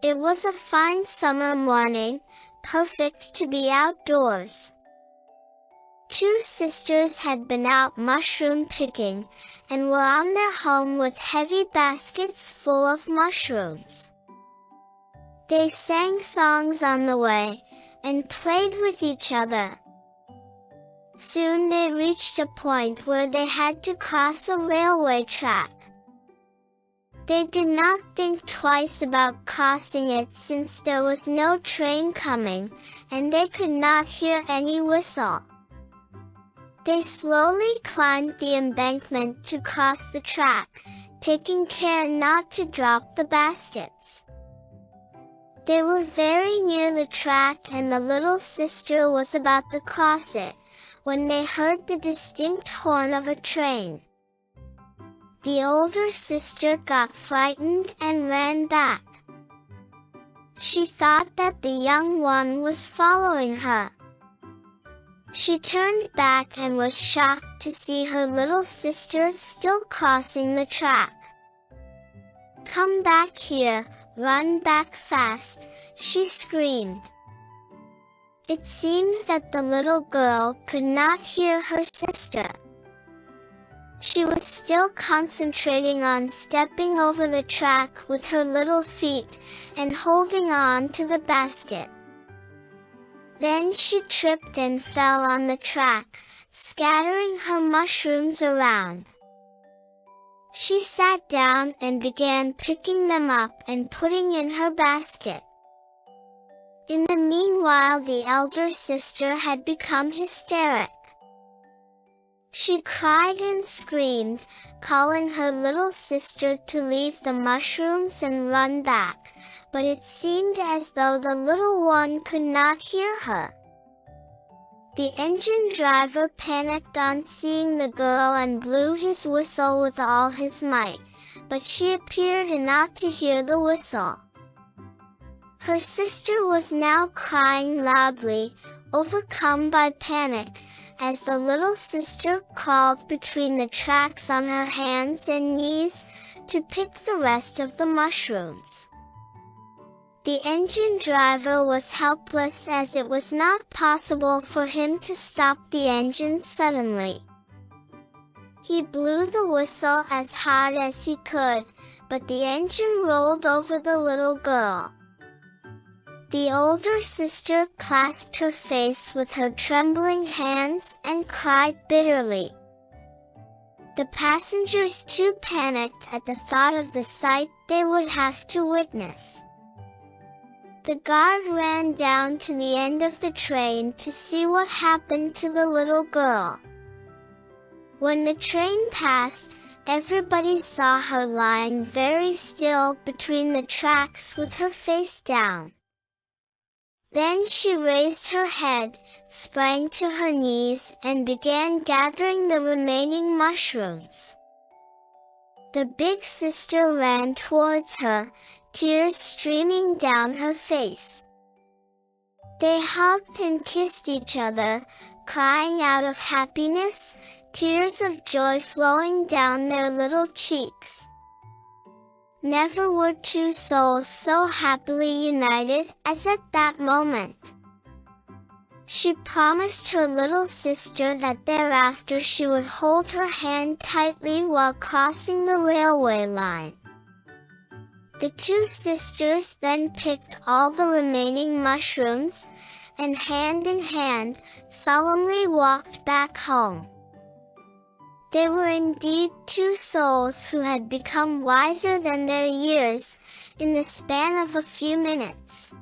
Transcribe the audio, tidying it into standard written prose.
It was a fine summer morning, perfect to be outdoors. Two sisters had been out mushroom picking, and were on their home with heavy baskets full of mushrooms. They sang songs on the way, and played with each other. Soon they reached a point where they had to cross a railway track. They did not think twice about crossing it since there was no train coming, and they could not hear any whistle. They slowly climbed the embankment to cross the track, taking care not to drop the baskets. They were very near the track and the little sister was about to cross it, when they heard the distinct horn of a train. The older sister got frightened and ran back. She thought that the young one was following her. She turned back and was shocked to see her little sister still crossing the track. "Come back here, run back fast," she screamed. It seemed that the little girl could not hear her sister. She was still concentrating on stepping over the track with her little feet and holding on to the basket. Then she tripped and fell on the track, scattering her mushrooms around. She sat down and began picking them up and putting in her basket. In the meanwhile, the elder sister had become hysteric. She cried and screamed, calling her little sister to leave the mushrooms and run back, but it seemed as though the little one could not hear her. The engine driver panicked on seeing the girl and blew his whistle with all his might, but she appeared not to hear the whistle. Her sister was now crying loudly, overcome by panic, as the little sister crawled between the tracks on her hands and knees to pick the rest of the mushrooms. The engine driver was helpless as it was not possible for him to stop the engine suddenly. He blew the whistle as hard as he could, but the engine rolled over the little girl. The older sister clasped her face with her trembling hands and cried bitterly. The passengers too panicked at the thought of the sight they would have to witness. The guard ran down to the end of the train to see what happened to the little girl. When the train passed, everybody saw her lying very still between the tracks with her face down. Then she raised her head, sprang to her knees and began gathering the remaining mushrooms. The big sister ran towards her, tears streaming down her face. They hugged and kissed each other, crying out of happiness, tears of joy flowing down their little cheeks. Never were two souls so happily united as at that moment. She promised her little sister that thereafter she would hold her hand tightly while crossing the railway line. The two sisters then picked all the remaining mushrooms, and hand in hand, solemnly walked back home. They were indeed two souls who had become wiser than their years, in the span of a few minutes.